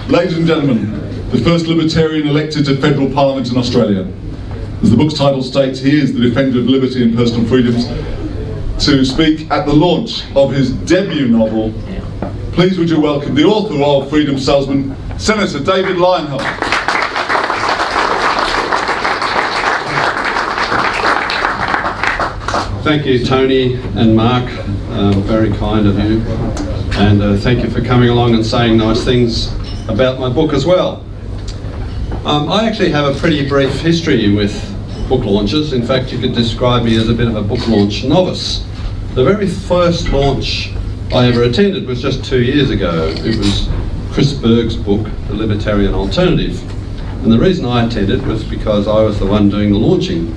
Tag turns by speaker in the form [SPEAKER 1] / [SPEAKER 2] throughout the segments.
[SPEAKER 1] Ladies and gentlemen, the first Libertarian elected to federal parliament in Australia. As the book's title states, he is the defender of liberty and personal freedoms, to speak at the launch of his debut novel. Please would you welcome the author of Freedom Salesman, Senator David Leyonhjelm.
[SPEAKER 2] Thank you, Tony and Mark. Very kind of you. And thank you for coming along and saying nice things about my book as well. I actually have a pretty brief history with book launches. In fact, you could describe me as a bit of a book launch novice. The very first launch I ever attended was just 2 years ago. It was Chris Berg's book, The Libertarian Alternative. And the reason I attended was because I was the one doing the launching.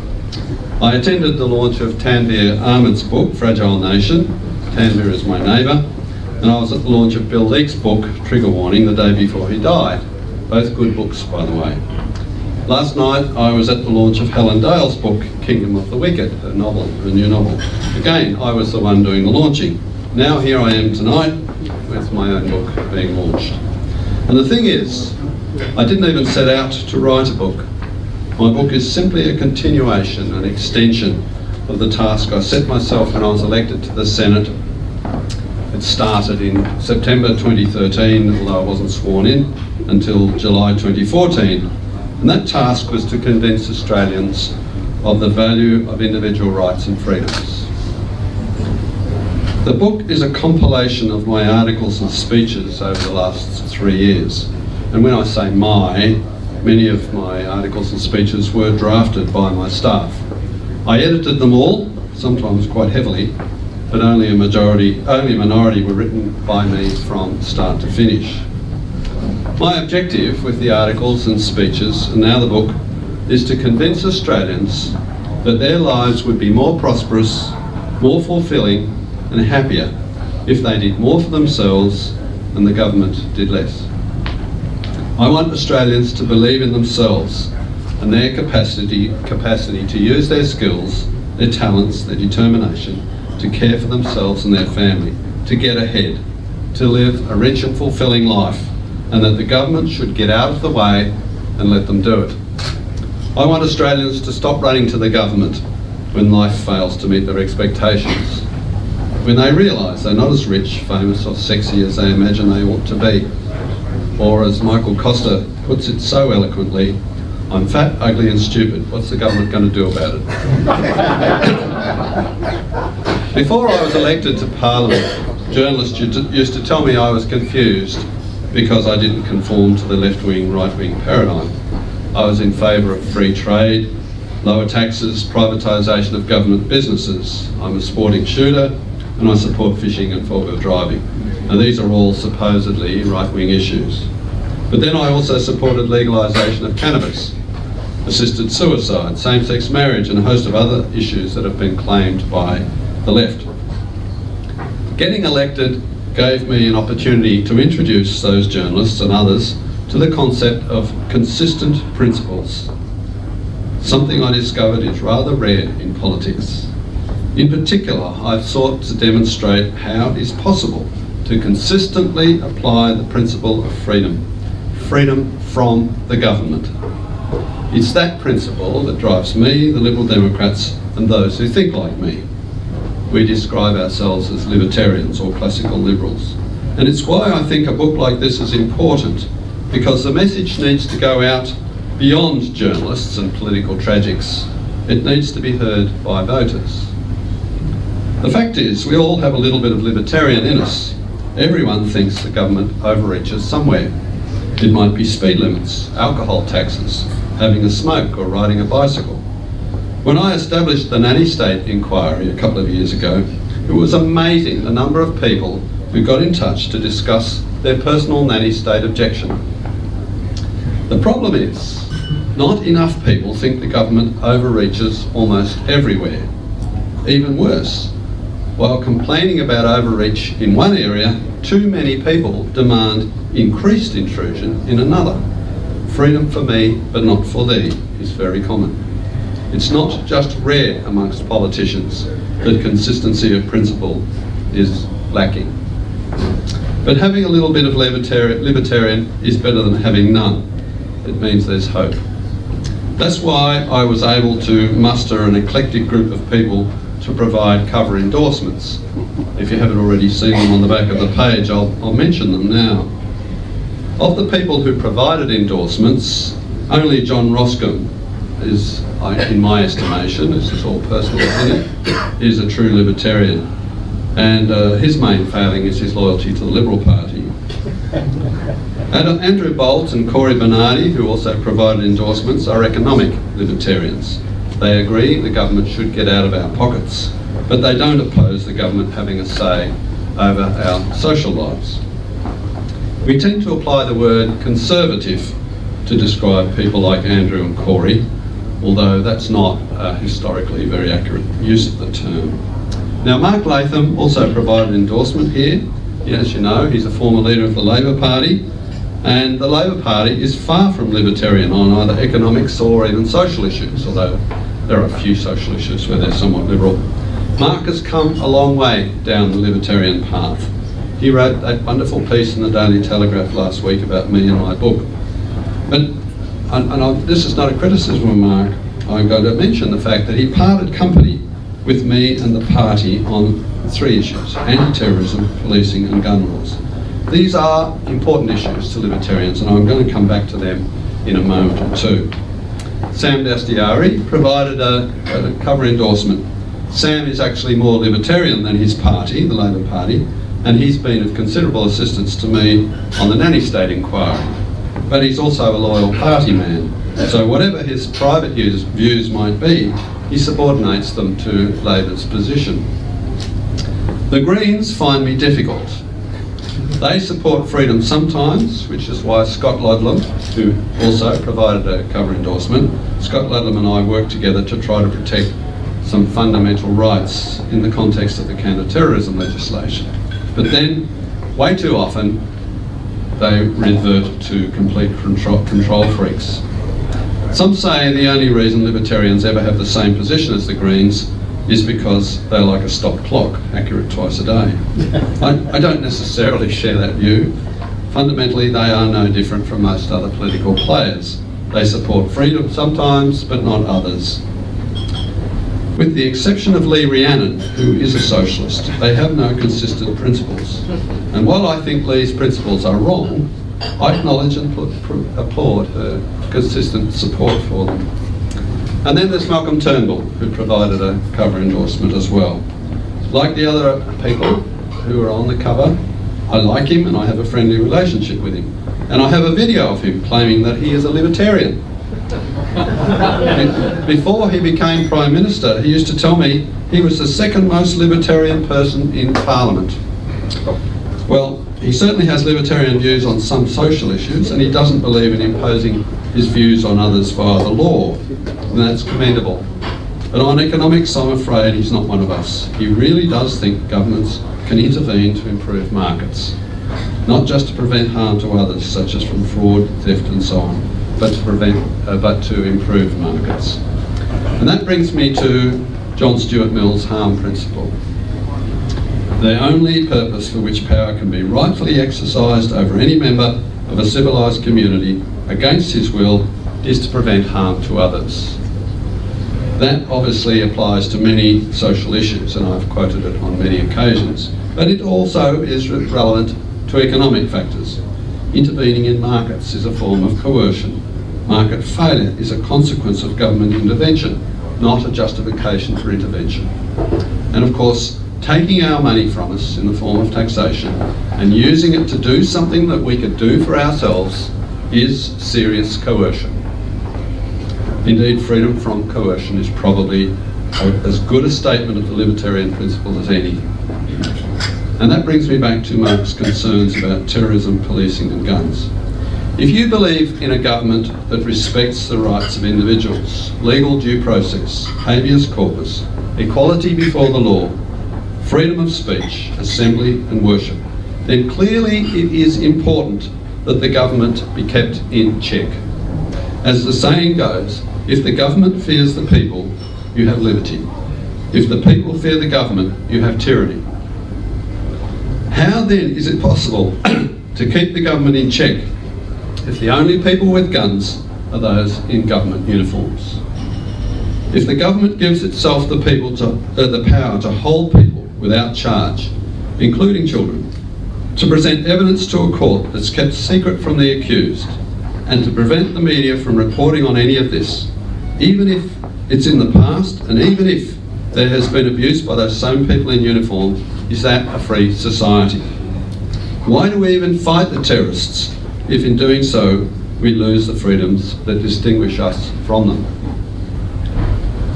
[SPEAKER 2] I attended the launch of Tanveer Ahmed's book, Fragile Nation. Tanveer is my neighbour. And I was at the launch of Bill Leake's book, Trigger Warning, the day before he died. Both good books, by the way. Last night I was at the launch of Helen Dale's book, Kingdom of the Wicked, her novel, her new novel. Again, I was the one doing the launching. Now here I am tonight with my own book being launched. And the thing is, I didn't even set out to write a book. My book is simply a continuation, an extension of the task I set myself when I was elected to the Senate. It started in September 2013, although I wasn't sworn in, until July 2014. And that task was to convince Australians of the value of individual rights and freedoms. The book is a compilation of my articles and speeches over the last 3 years. And when I say many of my articles and speeches were drafted by my staff. I edited them all, sometimes quite heavily, but only a minority were written by me from start to finish. My objective with the articles and speeches, and now the book, is to convince Australians that their lives would be more prosperous, more fulfilling and happier if they did more for themselves and the government did less. I want Australians to believe in themselves and their capacity to use their skills, their talents, their determination to care for themselves and their family, to get ahead, to live a rich and fulfilling life, and that the government should get out of the way and let them do it. I want Australians to stop running to the government when life fails to meet their expectations, when they realise they're not as rich, famous or sexy as they imagine they ought to be. Or as Michael Costa puts it so eloquently, I'm fat, ugly and stupid. What's the government going to do about it? Before I was elected to Parliament, journalists used to tell me I was confused because I didn't conform to the left-wing, right-wing paradigm. I was in favour of free trade, lower taxes, privatisation of government businesses. I'm a sporting shooter and I support fishing and four-wheel driving. Now these are all supposedly right-wing issues. But then I also supported legalisation of cannabis, assisted suicide, same-sex marriage and a host of other issues that have been claimed by the left. Getting elected gave me an opportunity to introduce those journalists and others to the concept of consistent principles, something I discovered is rather rare in politics. In particular, I've sought to demonstrate how it is possible to consistently apply the principle of freedom from the government. It's that principle that drives me, the Liberal Democrats, and those who think like me. We describe ourselves as libertarians or classical liberals. And it's why I think a book like this is important, because the message needs to go out beyond journalists and political tragics. It needs to be heard by voters. The fact is, we all have a little bit of libertarian in us. Everyone thinks the government overreaches somewhere. It might be speed limits, alcohol taxes, having a smoke or riding a bicycle. When I established the nanny state inquiry a couple of years ago, it was amazing the number of people who got in touch to discuss their personal nanny state objection. The problem is, not enough people think the government overreaches almost everywhere. Even worse, while complaining about overreach in one area, too many people demand increased intrusion in another. Freedom for me, but not for thee, is very common. It's not just rare amongst politicians that consistency of principle is lacking. But having a little bit of libertarian is better than having none. It means there's hope. That's why I was able to muster an eclectic group of people to provide cover endorsements. If you haven't already seen them on the back of the page, I'll mention them now. Of the people who provided endorsements, only John Roscombe is, in my estimation, this is all personal opinion, is a true libertarian. And his main failing is his loyalty to the Liberal Party. Andrew Bolt and Corey Bernardi, who also provided endorsements, are economic libertarians. They agree the government should get out of our pockets, but they don't oppose the government having a say over our social lives. We tend to apply the word conservative to describe people like Andrew and Corey, although that's not a historically very accurate use of the term. Now, Mark Latham also provided endorsement here. As you know, he's a former leader of the Labor Party, and the Labor Party is far from libertarian on either economics or even social issues, although there are a few social issues where they're somewhat liberal. Mark has come a long way down the libertarian path. He wrote that wonderful piece in the Daily Telegraph last week about me and my book. But this is not a criticism of Mark. I'm going to mention the fact that he parted company with me and the party on 3 issues: anti-terrorism, policing and gun laws. These are important issues to libertarians, and I'm going to come back to them in a moment or two. Sam Dastyari provided a cover endorsement. Sam is actually more libertarian than his party, the Labor Party, and he's been of considerable assistance to me on the nanny state inquiry. But he's also a loyal party man, so whatever his private views might be, he subordinates them to Labor's position. The Greens find me difficult. They support freedom sometimes, which is why Scott Ludlam, who also provided a cover endorsement, Scott Ludlam and I worked together to try to protect some fundamental rights in the context of the counter-terrorism legislation. But then, way too often, they revert to complete control freaks. Some say the only reason libertarians ever have the same position as the Greens is because they're like a stopped clock, accurate twice a day. I don't necessarily share that view. Fundamentally, they are no different from most other political players. They support freedom sometimes, but not others. With the exception of Lee Rhiannon, who is a socialist, they have no consistent principles. And while I think Lee's principles are wrong, I acknowledge and applaud her consistent support for them. And then there's Malcolm Turnbull, who provided a cover endorsement as well. Like the other people who are on the cover, I like him and I have a friendly relationship with him. And I have a video of him claiming that he is a libertarian. Before he became Prime Minister, he used to tell me he was the second most libertarian person in Parliament. Well, he certainly has libertarian views on some social issues, and he doesn't believe in imposing his views on others via the law, and that's commendable. But on economics, I'm afraid he's not one of us. He really does think governments can intervene to improve markets, not just to prevent harm to others, such as from fraud, theft and so on, but to improve markets. And that brings me to John Stuart Mill's harm principle. The only purpose for which power can be rightfully exercised over any member of a civilised community against his will is to prevent harm to others. That obviously applies to many social issues, and I've quoted it on many occasions, but it also is relevant to economic factors. Intervening in markets is a form of coercion. Market failure is a consequence of government intervention, not a justification for intervention. And of course, taking our money from us in the form of taxation and using it to do something that we could do for ourselves is serious coercion. Indeed, freedom from coercion is probably as good a statement of the libertarian principle as any. And that brings me back to Mark's concerns about terrorism, policing and guns. If you believe in a government that respects the rights of individuals, legal due process, habeas corpus, equality before the law, freedom of speech, assembly and worship, then clearly it is important that the government be kept in check. As the saying goes, if the government fears the people, you have liberty. If the people fear the government, you have tyranny. How then is it possible to keep the government in check if the only people with guns are those in government uniforms? If the government gives itself the power to hold people without charge, including children, to present evidence to a court that's kept secret from the accused, and to prevent the media from reporting on any of this, even if it's in the past and even if there has been abuse by those same people in uniform, is that a free society? Why do we even fight the terrorists if in doing so we lose the freedoms that distinguish us from them?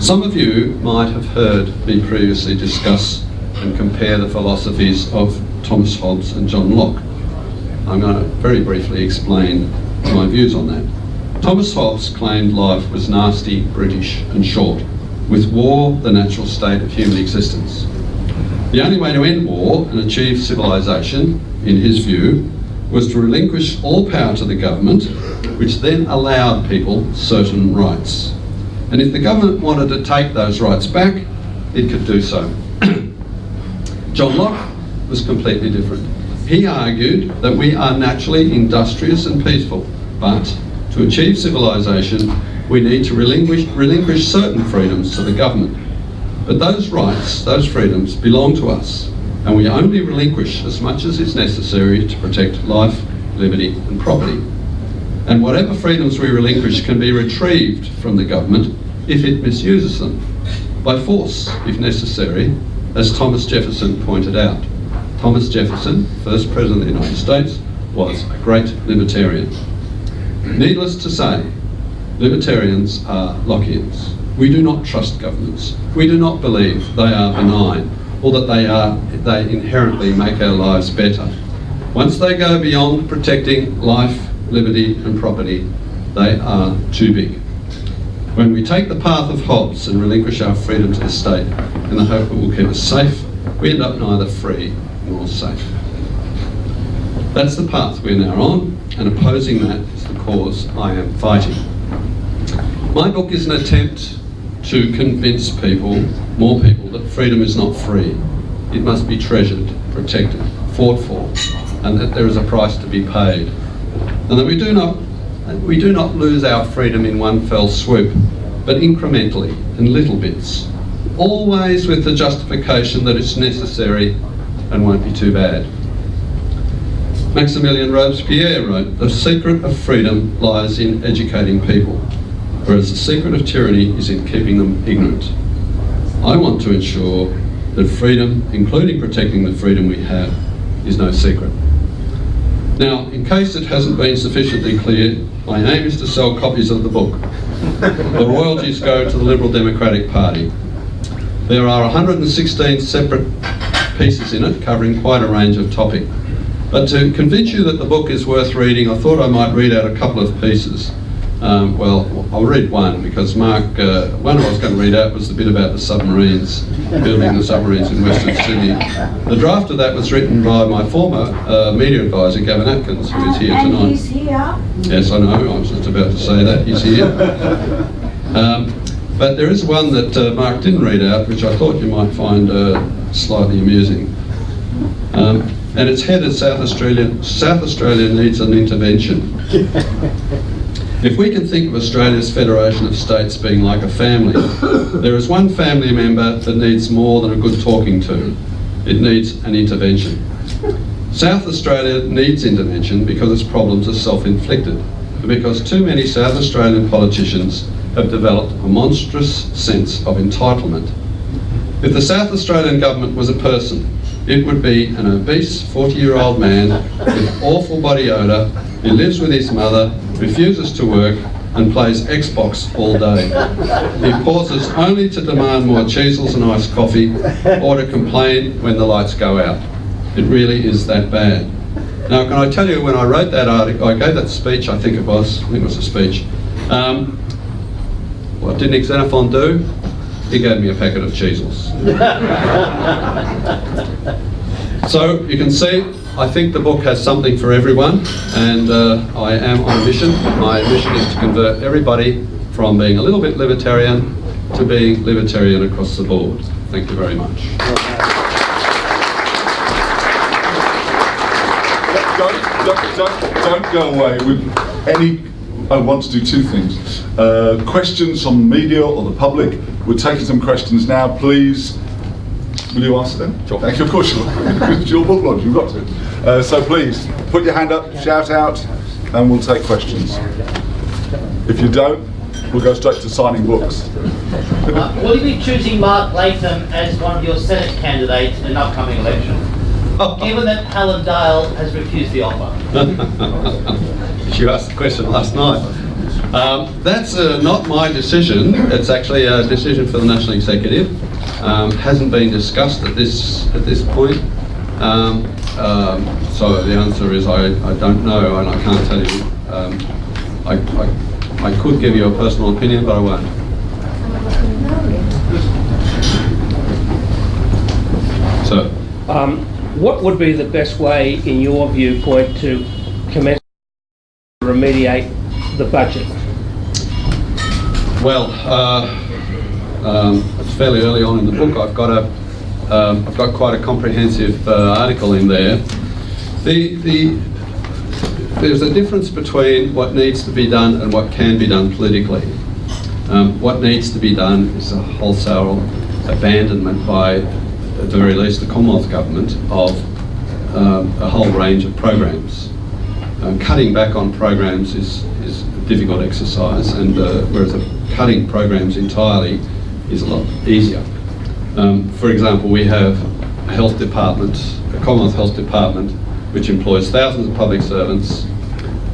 [SPEAKER 2] Some of you might have heard me previously discuss and compare the philosophies of Thomas Hobbes and John Locke. I'm going to very briefly explain my views on that. Thomas Hobbes claimed life was nasty, British and short, with war the natural state of human existence. The only way to end war and achieve civilization, in his view, was to relinquish all power to the government, which then allowed people certain rights. And if the government wanted to take those rights back, it could do so. John Locke was completely different. He argued that we are naturally industrious and peaceful, but to achieve civilization, we need to relinquish certain freedoms to the government. But those rights, those freedoms, belong to us, and we only relinquish as much as is necessary to protect life, liberty and property. And whatever freedoms we relinquish can be retrieved from the government if it misuses them, by force if necessary, as Thomas Jefferson pointed out. Thomas Jefferson, first President of the United States, was a great libertarian. Needless to say, libertarians are Lockeans. We do not trust governments. We do not believe they are benign or that they inherently make our lives better. Once they go beyond protecting life, liberty and property, they are too big. When we take the path of Hobbes and relinquish our freedom to the state in the hope it will keep us safe, we end up neither free nor safe. That's the path we're now on, and opposing that is the cause I am fighting. My book is an attempt to convince people, more people, that freedom is not free. It must be treasured, protected, fought for, and that there is a price to be paid. And that we do not lose our freedom in one fell swoop, but incrementally, in little bits, always with the justification that it's necessary and won't be too bad. Maximilien Robespierre wrote, "The secret of freedom lies in educating people, whereas the secret of tyranny is in keeping them ignorant." I want to ensure that freedom, including protecting the freedom we have, is no secret. Now, in case it hasn't been sufficiently clear, my aim is to sell copies of the book. The royalties go to the Liberal Democratic Party. There are 116 separate pieces in it, covering quite a range of topics. But to convince you that the book is worth reading, I thought I might read out a couple of pieces. Well, I'll read one, because Mark, one I was going to read out was the bit about the submarines, building the submarines in Western Sydney. The draft of that was written by my former media advisor, Gavin Atkins, who is here tonight.
[SPEAKER 3] And he's here.
[SPEAKER 2] Yes, I know, I was just about to say that, he's here. But there is one that Mark didn't read out, which I thought you might find slightly amusing. And it's headed South Australia needs an intervention. If we can think of Australia's Federation of States being like a family, there is one family member that needs more than a good talking to. It needs an intervention. South Australia needs intervention because its problems are self-inflicted, and because too many South Australian politicians have developed a monstrous sense of entitlement. If the South Australian government was a person, it would be an obese 40-year-old man with awful body odour who lives with his mother, refuses to work and plays Xbox all day. He pauses only to demand more cheesels and iced coffee or to complain when the lights go out. It really is that bad. Now, can I tell you, when I wrote that article, I gave that speech, I think it was a speech. What did Nick Xenophon do? He gave me a packet of cheesels. So you can see, I think the book has something for everyone, and I am on a mission. My mission is to convert everybody from being a little bit libertarian to being libertarian across the board. Thank you very much.
[SPEAKER 1] Don't go away with any. I want to do two things. Questions from the media or the public. We're taking some questions now. Please, will you answer them?
[SPEAKER 2] Sure.
[SPEAKER 1] Thank you. Of course you will. It's your book launch. You've got to. So please, put your hand up, shout out, and we'll take questions. If you don't, we'll go straight to signing books.
[SPEAKER 3] Will you be choosing Mark Latham as one of your Senate candidates in an upcoming election? Given that Helen Dale has refused the offer.
[SPEAKER 2] She asked the question last night. That's not my decision. It's actually a decision for the National Executive. Hasn't been discussed at this point. So the answer is I don't know, and I can't tell you. I could give you a personal opinion, but I won't. So.
[SPEAKER 4] What would be the best way, in your viewpoint, to commence to remediate the budget?
[SPEAKER 2] Well, it's fairly early on in the book. I've got quite a comprehensive article in there. There's a difference between what needs to be done and what can be done politically. What needs to be done is a wholesale abandonment by, at the very least, the Commonwealth Government of a whole range of programs. Cutting back on programs is a difficult exercise, and whereas cutting programs entirely is a lot easier. For example, we have a health department, a Commonwealth Health Department, which employs thousands of public servants,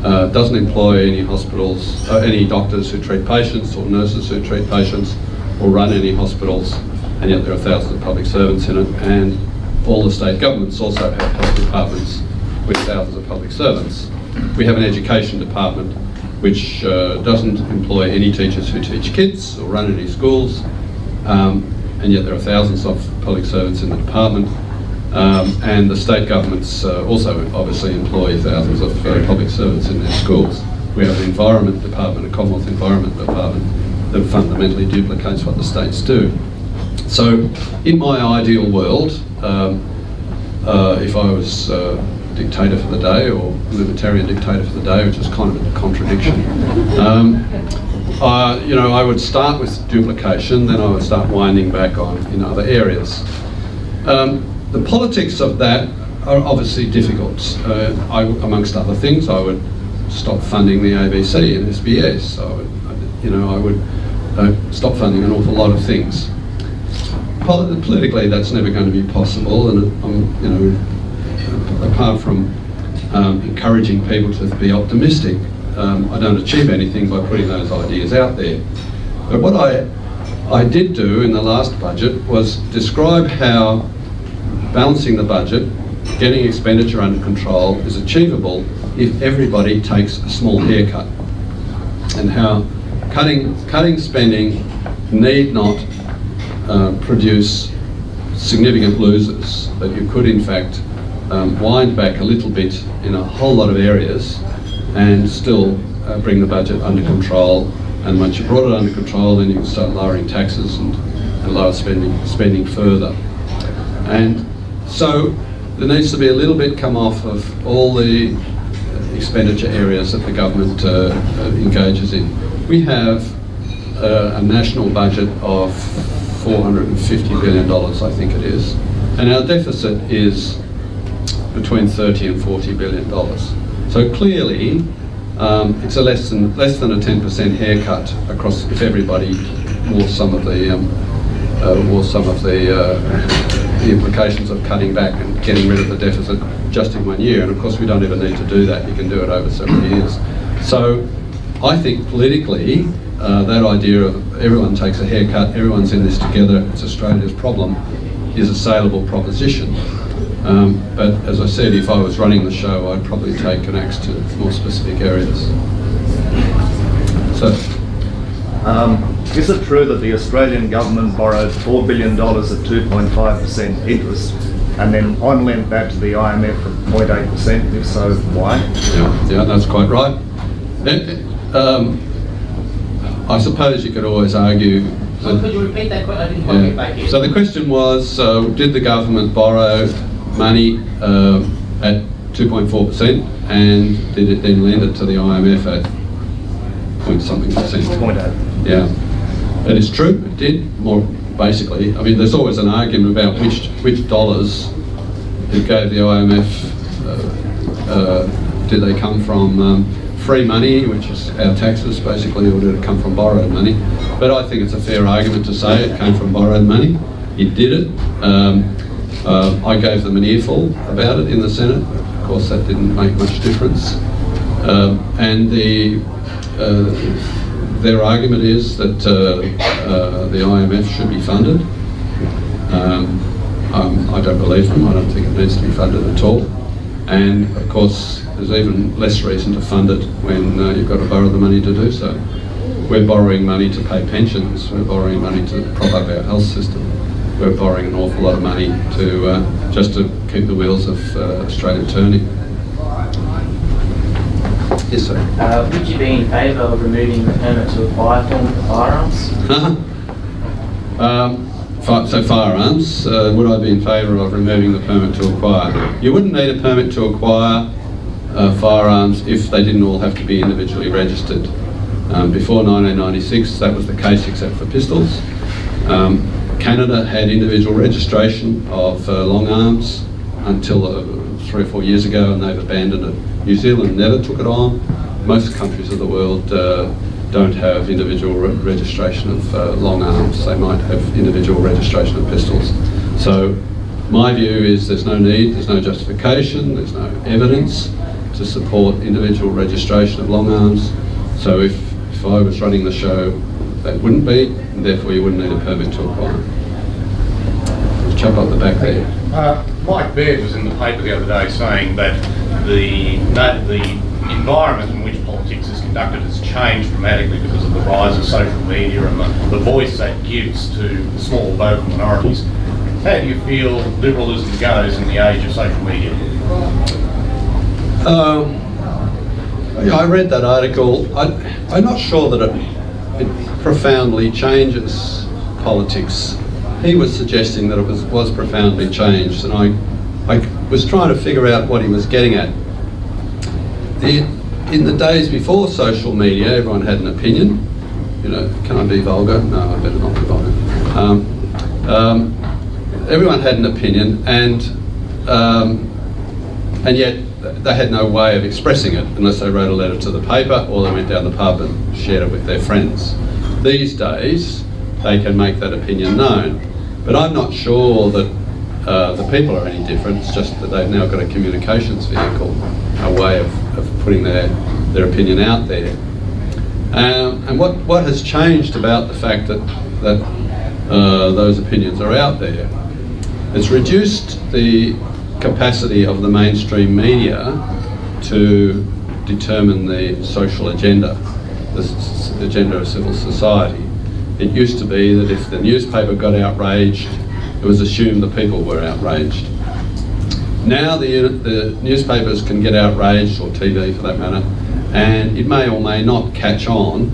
[SPEAKER 2] doesn't employ any hospitals, any doctors who treat patients or nurses who treat patients or run any hospitals, and yet there are thousands of public servants in it, and all the state governments also have health departments with thousands of public servants. We have an education department which doesn't employ any teachers who teach kids or run any schools, and yet there are thousands of public servants in the department. And the state governments also obviously employ thousands of public servants in their schools. We have an environment department, a Commonwealth Environment Department, that fundamentally duplicates what the states do. So, in my ideal world, if I was dictator for the day, or Libertarian dictator for the day, which is kind of a contradiction, I would start with duplication, then I would start winding back on in other areas. The politics of that are obviously difficult. Amongst other things, I would stop funding the ABC and SBS. I would stop funding an awful lot of things. Politically, that's never going to be possible, and apart from encouraging people to be optimistic, I don't achieve anything by putting those ideas out there. But what I did do in the last budget was describe how balancing the budget, getting expenditure under control, is achievable if everybody takes a small haircut, and how cutting spending need not produce significant losers, but you could in fact wind back a little bit in a whole lot of areas and still bring the budget under control. And once you brought it under control, then you can start lowering taxes and lower spending further. And so there needs to be a little bit come off of all the expenditure areas that the government engages in. We have a national budget of $450 billion, I think it is, and our deficit is between $30 and $40 billion. So clearly, it's a less than a 10% haircut across if everybody wore some of the implications of cutting back and getting rid of the deficit just in 1 year. And of course, we don't even need to do that. You can do it over several years. So I think politically, that idea of everyone takes a haircut, everyone's in this together, it's Australia's problem, is a saleable proposition. But as I said, if I was running the show, I'd probably take an axe to more specific areas. So,
[SPEAKER 5] is it true that the Australian government borrowed $4 billion at 2.5% interest and then on-lent that to the IMF at 0.8%? If so, why?
[SPEAKER 2] Yeah, that's quite right. I suppose you could always argue.
[SPEAKER 3] Could you repeat that question? I didn't quite get back here.
[SPEAKER 2] So the question was, did the government borrow money at 2.4%, and did it then lend it to the IMF at point something percent.
[SPEAKER 5] 0.8.
[SPEAKER 2] Yeah, that is true. It did more basically. I mean, there's always an argument about which dollars it gave the IMF. Did they come from free money, which is our taxes basically, or did it come from borrowed money? But I think it's a fair argument to say it came from borrowed money. It did it. I gave them an earful about it in the Senate. Of course, that didn't make much difference. And their argument is that the IMF should be funded. I don't believe them. I don't think it needs to be funded at all. And of course, there's even less reason to fund it when you've got to borrow the money to do so. We're borrowing money to pay pensions. We're borrowing money to prop up our health system. We're borrowing an awful lot of money to just to keep the wheels of Australia turning. Yes, sir.
[SPEAKER 6] Would you be in favour of removing the permit to acquire form for firearms?
[SPEAKER 2] So firearms, would I be in favour of removing the permit to acquire? You wouldn't need a permit to acquire firearms if they didn't all have to be individually registered. Before 1996, that was the case except for pistols. Canada had individual registration of long arms until 3 or 4 years ago, and they've abandoned it. New Zealand never took it on. Most countries of the world don't have individual registration of long arms. They might have individual registration of pistols. So my view is there's no need, there's no justification, there's no evidence to support individual registration of long arms. So if I was running the show, that wouldn't be, and therefore you wouldn't need a permit to acquire. Let's chop up the back there.
[SPEAKER 7] Mike Baird was in the paper the other day saying that the environment in which politics is conducted has changed dramatically because of the rise of social media and the voice that gives to the small vocal minorities. How do you feel liberalism goes in the age of social media?
[SPEAKER 2] I read that article. I'm not sure that it profoundly changes politics. He was suggesting that it was profoundly changed, and I was trying to figure out what he was getting at. In the days before social media, everyone had an opinion. You know, can I be vulgar? No, I better not be vulgar. Everyone had an opinion, and yet they had no way of expressing it unless they wrote a letter to the paper or they went down the pub and shared it with their friends. These days, they can make that opinion known. But I'm not sure that the people are any different. It's just that they've now got a communications vehicle, a way of putting their opinion out there. And what has changed about the fact that those opinions are out there? It's reduced the capacity of the mainstream media to determine the social agenda, the agenda of civil society. It used to be that if the newspaper got outraged, it was assumed the people were outraged. Now the newspapers can get outraged, or TV for that matter, and it may or may not catch on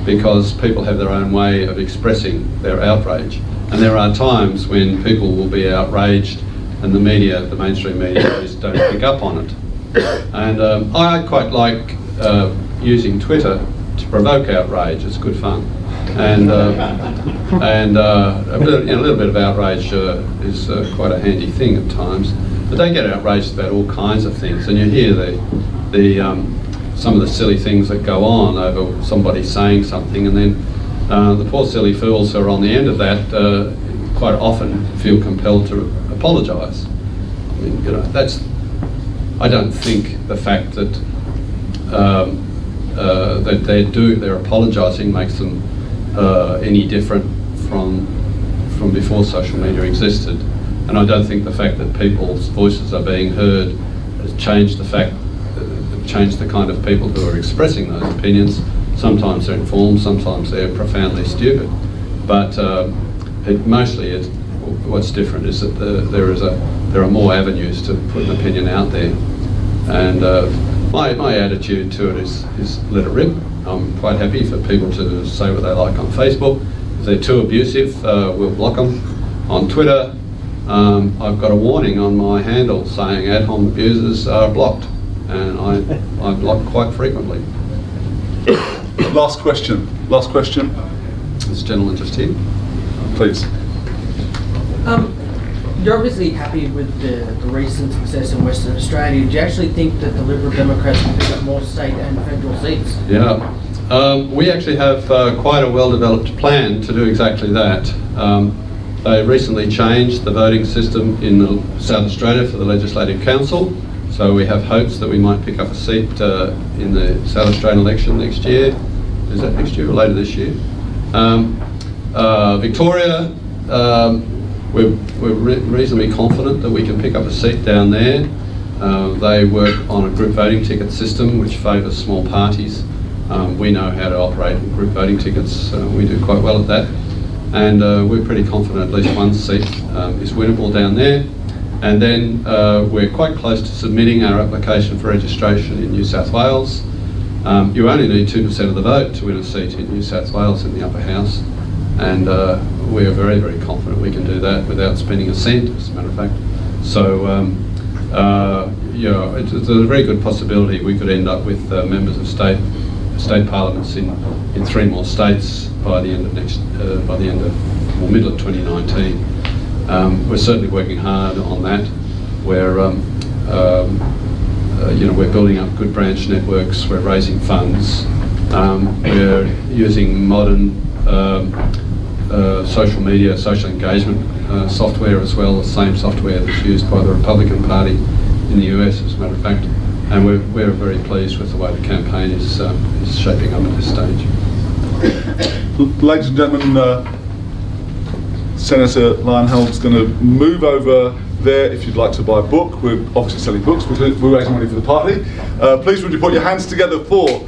[SPEAKER 2] because people have their own way of expressing their outrage. And there are times when people will be outraged and the media, the mainstream media, just don't pick up on it. And I quite like using Twitter to provoke outrage. It's good fun. And a little bit of outrage is quite a handy thing at times. But they get outraged about all kinds of things, and you hear some of the silly things that go on over somebody saying something, and then the poor silly fools who are on the end of that quite often feel compelled to apologise. I mean, you know, I don't think the fact that that they're apologising makes them any different from before social media existed, and I don't think the fact that people's voices are being heard has changed the kind of people who are expressing those opinions. Sometimes they're informed, sometimes they're profoundly stupid, but mostly what's different is that there are more avenues to put an opinion out there, and my attitude to it is let it rip. I'm quite happy for people to say what they like on Facebook. If they're too abusive, we'll block them. On Twitter, I've got a warning on my handle saying ad hom abusers are blocked, and I block quite frequently.
[SPEAKER 1] Last question. Last question,
[SPEAKER 2] This gentleman just here.
[SPEAKER 1] please.
[SPEAKER 8] You're obviously happy with the recent success in Western Australia. Do you actually think that the Liberal Democrats will pick up more state and federal seats?
[SPEAKER 2] Yeah, we actually have quite a well-developed plan to do exactly that. They recently changed the voting system in South Australia for the Legislative Council, so we have hopes that we might pick up a seat in the South Australian election next year. Is that next year or later this year? Victoria, we're reasonably confident that we can pick up a seat down there. They work on a group voting ticket system which favours small parties. We know how to operate group voting tickets. We do quite well at that. And we're pretty confident at least one seat is winnable down there. And then we're quite close to submitting our application for registration in New South Wales. You only need 2% of the vote to win a seat in New South Wales in the upper house. And we are very, very confident we can do that without spending a cent, as a matter of fact. So, yeah, it's a very good possibility we could end up with members of state parliaments in 3 more states by the end of middle of 2019. We're certainly working hard on that. We're we're building up good branch networks. We're raising funds. We're using modern social media, social engagement software as well, the same software that's used by the Republican Party in the US, as a matter of fact. And we're very pleased with the way the campaign is shaping up at this stage.
[SPEAKER 1] Ladies and gentlemen, Senator Leyonhjelm is going to move over there if you'd like to buy a book. We're obviously selling books. We're raising money for the party. Please would you put your hands together for